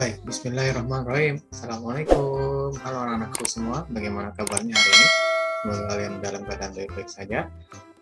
Baik, bismillahirrahmanirrahim. Assalamualaikum. Halo anak-anakku semua, bagaimana kabarnya hari ini? Semoga kalian dalam keadaan baik-baik saja.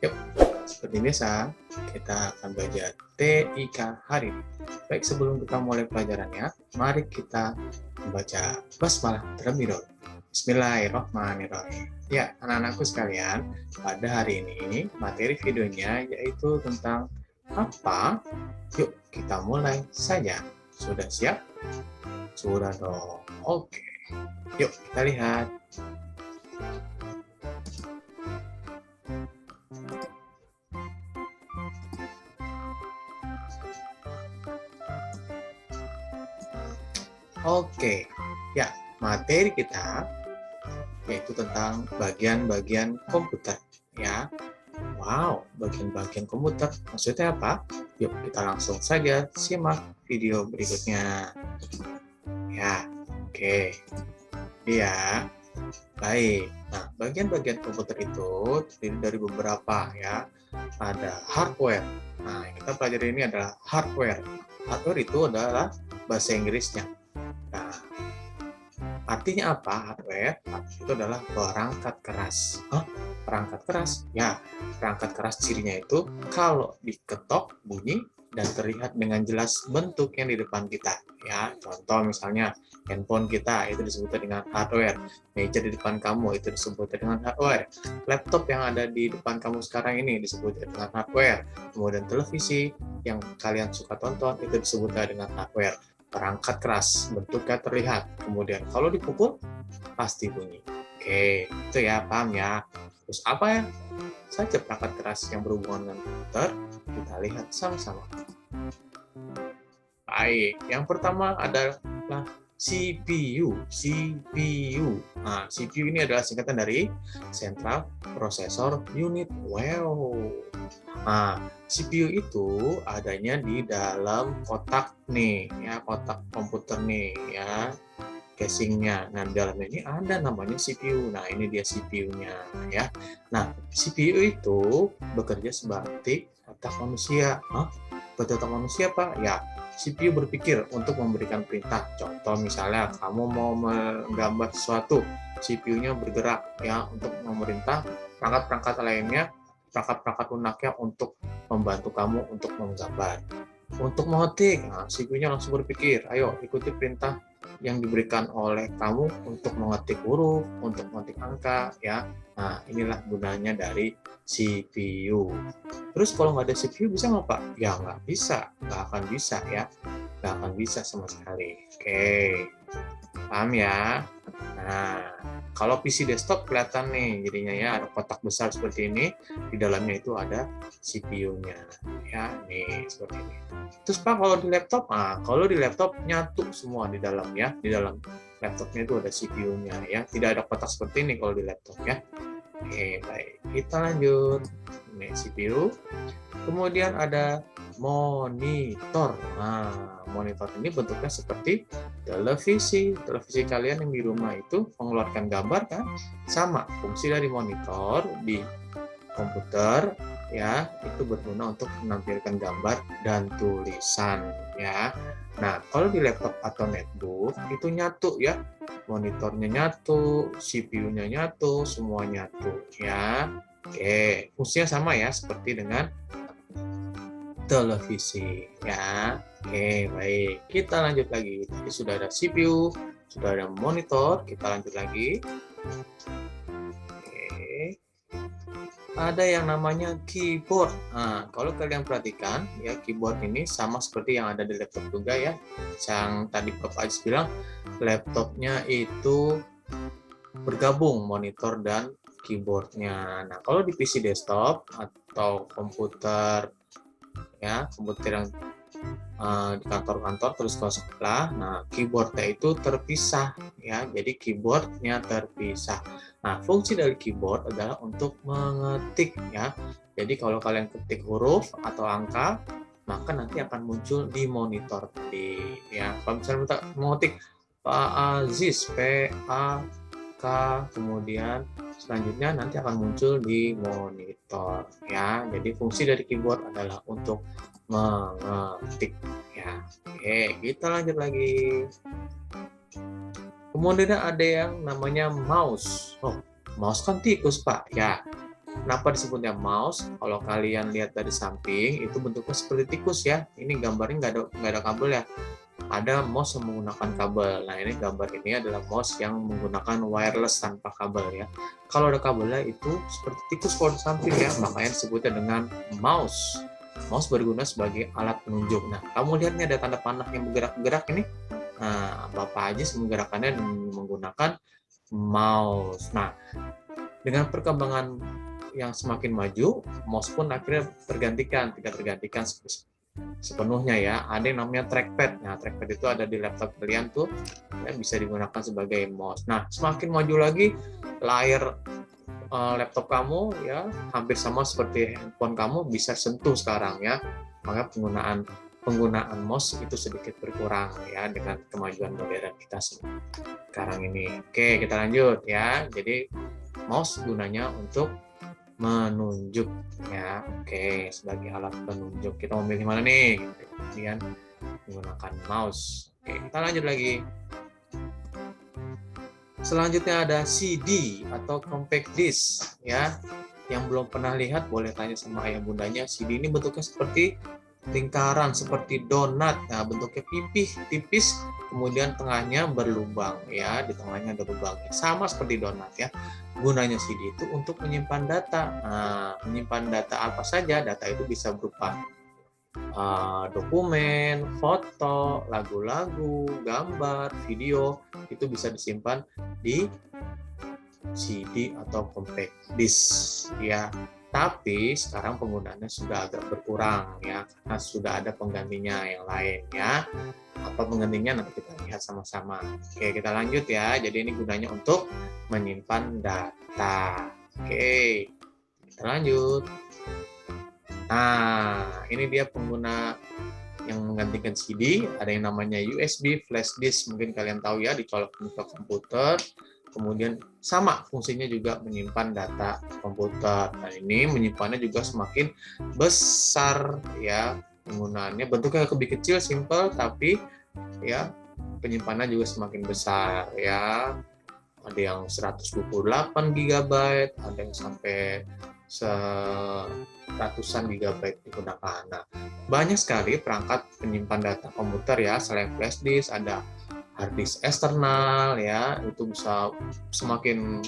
Yuk, seperti biasa, kita akan belajar TIK hari ini. Baik, sebelum kita mulai pelajarannya, mari kita membaca basmalah terlebih dahulu. Bismillahirrahmanirrahim. Ya, anak-anakku sekalian, pada hari ini materi videonya yaitu tentang apa? Yuk, kita mulai saja. Sudah siap? Sudah dong. Oke. Yuk, kita lihat. Oke. Ya, materi kita yaitu tentang bagian-bagian komputer, ya. Wow, bagian-bagian komputer. Maksudnya apa? Yuk, kita langsung saja simak video berikutnya. Ya, oke. Iya, baik. Nah, bagian-bagian komputer itu terdiri dari beberapa ya. Ada hardware. Nah, yang kita pelajari ini adalah hardware. Hardware itu adalah bahasa Inggrisnya. Nah, artinya apa hardware? Itu adalah perangkat keras. Hah? Perangkat keras? Ya, perangkat keras cirinya itu kalau diketok bunyi dan terlihat dengan jelas bentuk yang di depan kita. Ya, contoh misalnya handphone kita itu disebut dengan hardware. Meja di depan kamu itu disebut dengan hardware. Laptop yang ada di depan kamu sekarang ini disebut dengan hardware. Kemudian televisi yang kalian suka tonton itu disebut dengan hardware. Perangkat keras, bentuknya terlihat. Kemudian kalau dipukul pasti bunyi. Oke, itu ya, paham ya. Terus apa ya saja perangkat keras yang berhubungan dengan komputer? Kita lihat sama-sama. Baik, yang pertama adalah CPU. Nah, CPU ini adalah singkatan dari Central Processor Unit. Wow. Nah, CPU itu adanya di dalam kotak nih, ya, kotak komputer nih, ya, casingnya. Nah, di dalamnya ini ada namanya CPU. Nah, ini dia CPU-nya, ya. Nah, CPU itu bekerja seperti otak manusia. Hah? Seperti otak manusia, Pak? Ya, CPU berpikir untuk memberikan perintah. Contoh misalnya kamu mau menggambar sesuatu, CPU-nya bergerak ya untuk memerintah perangkat-perangkat lainnya, perangkat-perangkat lunaknya untuk membantu kamu untuk menggambar. Untuk mengetik, nah, CPU-nya langsung berpikir, ayo ikuti perintah yang diberikan oleh kamu untuk mengetik huruf, untuk mengetik angka, ya. Nah, inilah gunanya dari CPU. Terus kalau nggak ada CPU bisa nggak, Pak? Ya nggak bisa, nggak akan bisa ya. Nggak akan bisa sama sekali. Oke, paham ya? Nah, kalau PC desktop kelihatan nih jadinya ya, ada kotak besar seperti ini, di dalamnya itu ada CPU-nya. Ya, nih seperti ini. Terus Pak kalau di laptop, kalau di laptop nyatu semua di dalam ya, di dalam laptopnya itu ada CPU-nya ya, tidak ada kotak seperti ini kalau di laptop ya. Oke, baik. Kita lanjut. Ini CPU. Kemudian ada monitor. Nah, monitor ini bentuknya seperti televisi. Televisi kalian yang di rumah itu mengeluarkan gambar kan? Sama, fungsi dari monitor di komputer ya, itu berguna untuk menampilkan gambar dan tulisan ya. Nah, kalau di laptop atau netbook itu nyatu ya. Monitornya nyatu, CPU-nya nyatu, semua nyatu ya. Oke, fungsinya sama ya seperti dengan televisi ya. Oke, baik. Kita lanjut lagi. Tadi sudah ada CPU, sudah ada monitor, kita lanjut lagi. Oke. Ada yang namanya keyboard. Nah, kalau kalian perhatikan ya, keyboard ini sama seperti yang ada di laptop juga ya. Yang tadi Prof Ajis bilang, laptopnya itu bergabung monitor dan keyboardnya. Nah, kalau di PC desktop atau komputer ya, komputer yang di kantor-kantor terus kalau sekolah, nah keyboardnya itu terpisah ya, jadi keyboardnya terpisah. Nah, fungsi dari keyboard adalah untuk mengetik ya. Jadi kalau kalian ketik huruf atau angka, maka nanti akan muncul di monitor tadi ya. Kalau misalnya kita mengetik Pak Aziz, P A K kemudian selanjutnya nanti akan muncul di monitor ya. Jadi fungsi dari keyboard adalah untuk mengetik ya. Oke, kita lanjut lagi. Kemudian ada yang namanya mouse. Oh, mouse kan tikus, Pak. Ya. Kenapa disebutnya mouse? Kalau kalian lihat dari samping, itu bentuknya seperti tikus ya. Ini gambarnya nggak ada kabel ya. Ada mouse yang menggunakan kabel. Nah, ini gambar ini adalah mouse yang menggunakan wireless tanpa kabel ya. Kalau ada kabelnya itu seperti tikus kalau di samping ya. Makanya disebutnya dengan mouse. Mouse berguna sebagai alat penunjuk. Nah, kamu lihat nih ada tanda panah yang bergerak-gerak ini. Nah, Bapak aja menggerakkannya menggunakan mouse. Nah, dengan perkembangan yang semakin maju, mouse pun akhirnya tidak tergantikan sepenuhnya ya. Ada yang namanya trackpad. Nah, trackpad itu ada di laptop kalian tuh, ya, bisa digunakan sebagai mouse. Nah, semakin maju lagi, layar laptop kamu ya hampir sama seperti handphone kamu, bisa sentuh sekarang ya. Maka penggunaan mouse itu sedikit berkurang ya dengan kemajuan modern kita sekarang ini. Oke, kita lanjut ya. Jadi mouse gunanya untuk menunjuk ya. Oke, sebagai alat penunjuk. Kita mau pilih mana nih? Kemudian menggunakan mouse. Oke, kita lanjut lagi. Selanjutnya ada CD atau compact disc ya. Yang belum pernah lihat boleh tanya sama ayah bundanya. CD ini bentuknya seperti lingkaran, seperti donat. Nah, bentuknya tipis, kemudian tengahnya berlubang ya. Di tengahnya ada lubangnya. Sama seperti donat ya. Gunanya CD itu untuk menyimpan data. Nah, menyimpan data apa saja? Data itu bisa berupa dokumen, foto, lagu-lagu, gambar, video, itu bisa disimpan di CD atau compact disc ya. Tapi sekarang penggunaannya sudah agak berkurang ya, karena sudah ada penggantinya yang lain ya. Apa penggantinya nanti kita lihat sama-sama. Oke, kita lanjut ya. Jadi ini gunanya untuk menyimpan data. Oke, kita lanjut. Nah, ini dia pengguna yang menggantikan CD. Ada yang namanya USB flash disk. Mungkin kalian tahu ya, dicolok ke komputer. Kemudian sama fungsinya juga menyimpan data komputer. Nah, ini menyimpannya juga semakin besar ya penggunaannya. Bentuknya lebih kecil, simple, tapi ya penyimpanannya juga semakin besar ya. Ada yang 128 GB, ada yang sampai ratusan gigabyte digunakan. Nah, banyak sekali perangkat penyimpan data komputer ya. Selain flash disk, ada hard disk eksternal ya, itu bisa semakin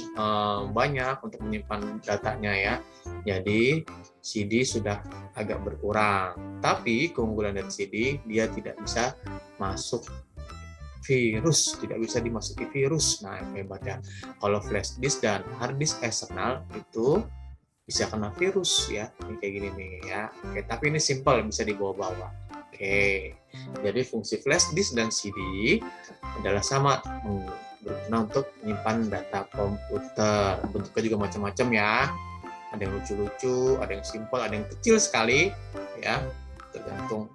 banyak untuk menyimpan datanya ya. Jadi CD sudah agak berkurang. Tapi keunggulan dari CD, dia tidak bisa masuk virus, tidak bisa dimasuki virus. Nah, yang hebatnya kalau flash disk dan hard disk eksternal itu bisa kena virus ya. Ini kayak gini nih ya. Oke, tapi ini simple, bisa dibawa-bawa. Oke, jadi fungsi flash disk dan CD adalah sama, berguna untuk menyimpan data komputer. Bentuknya juga macam-macam ya. Ada yang lucu-lucu, ada yang simple, ada yang kecil sekali ya, tergantung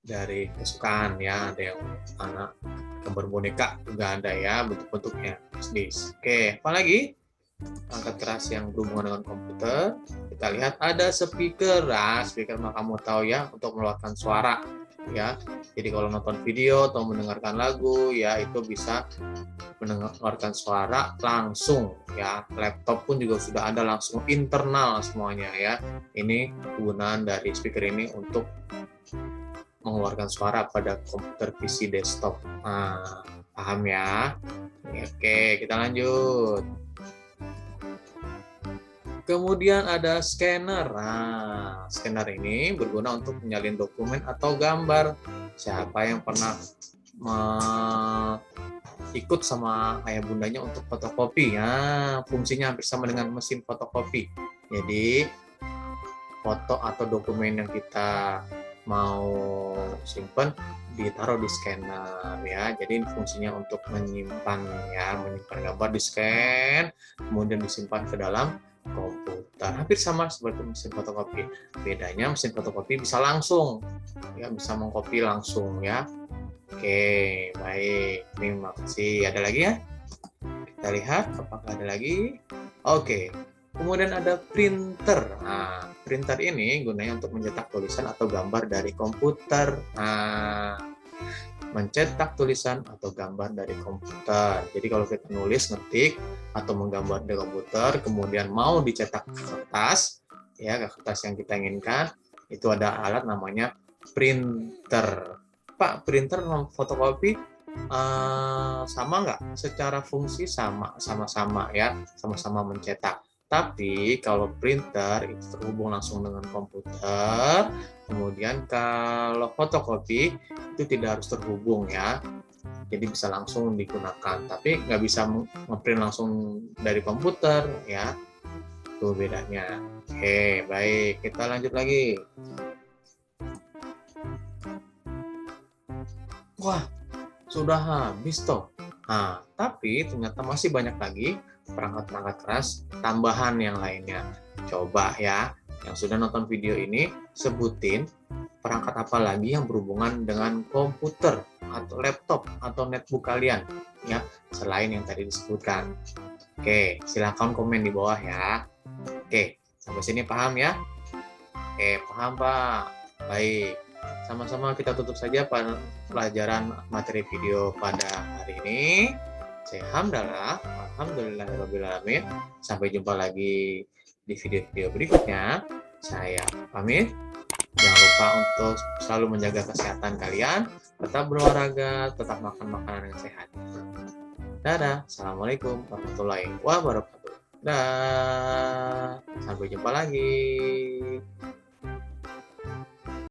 dari kesukaan ya. Ada yang anak gambar boneka juga ada ya, bentuk-bentuknya flash disk. Oke, apalagi perangkat keras yang berhubungan dengan komputer, kita lihat ada speaker. Nah, speaker mah kamu tahu ya, untuk mengeluarkan suara ya. Jadi kalau nonton video atau mendengarkan lagu ya, itu bisa mengeluarkan suara langsung ya. Laptop pun juga sudah ada langsung internal semuanya ya. Ini kegunaan dari speaker ini untuk mengeluarkan suara pada komputer PC desktop. Nah, paham ya? Oke, kita lanjut. Kemudian ada scanner. Nah, scanner ini berguna untuk menyalin dokumen atau gambar. Siapa yang pernah ikut sama ayah bundanya untuk fotokopi? Ya, fungsinya hampir sama dengan mesin fotokopi. Jadi, foto atau dokumen yang kita mau simpan ditaruh di scanner ya. Jadi fungsinya untuk menyimpan ya, menyimpan gambar di scan, kemudian disimpan ke dalam komputer. Hampir sama seperti mesin fotokopi. Bedanya mesin fotokopi bisa langsung ya, bisa mengcopy langsung ya. Oke, baik. Terima kasih. Ada lagi ya? Kita Kita lihat apakah ada lagi. Oke. Kemudian ada printer. Nah, printer ini gunanya untuk mencetak tulisan atau gambar dari komputer. Nah, mencetak tulisan atau gambar dari komputer. Jadi kalau kita nulis, ngetik, atau menggambar di komputer, kemudian mau dicetak ke kertas, ya ke kertas yang kita inginkan, itu ada alat namanya printer. Pak, printer sama fotokopi sama nggak? Secara fungsi sama-sama ya, sama-sama mencetak. Tapi kalau printer itu terhubung langsung dengan komputer, kemudian kalau fotokopi itu tidak harus terhubung ya, jadi bisa langsung digunakan. Tapi nggak bisa ngeprint langsung dari komputer ya, itu bedanya. Oke, baik, kita lanjut lagi. Wah, sudah habis toh. Nah, tapi ternyata masih banyak lagi perangkat-perangkat keras tambahan yang lainnya. Coba ya, yang sudah nonton video ini, sebutin perangkat apa lagi yang berhubungan dengan komputer atau laptop atau netbook kalian ya, selain yang tadi disebutkan. Oke, silakan komen di bawah ya. Oke, sampai sini paham ya? Oke, paham Pak. Baik, sama-sama kita tutup saja pelajaran materi video pada hari ini. Alhamdulillah, alhamdulillahirobbilalamin. Sampai jumpa lagi di video-video berikutnya. Saya pamit. Jangan lupa untuk selalu menjaga kesehatan kalian, tetap berolahraga, tetap makan makanan yang sehat. Dadah, assalamualaikum warahmatullahi wabarakatuh. Dah, sampai jumpa lagi.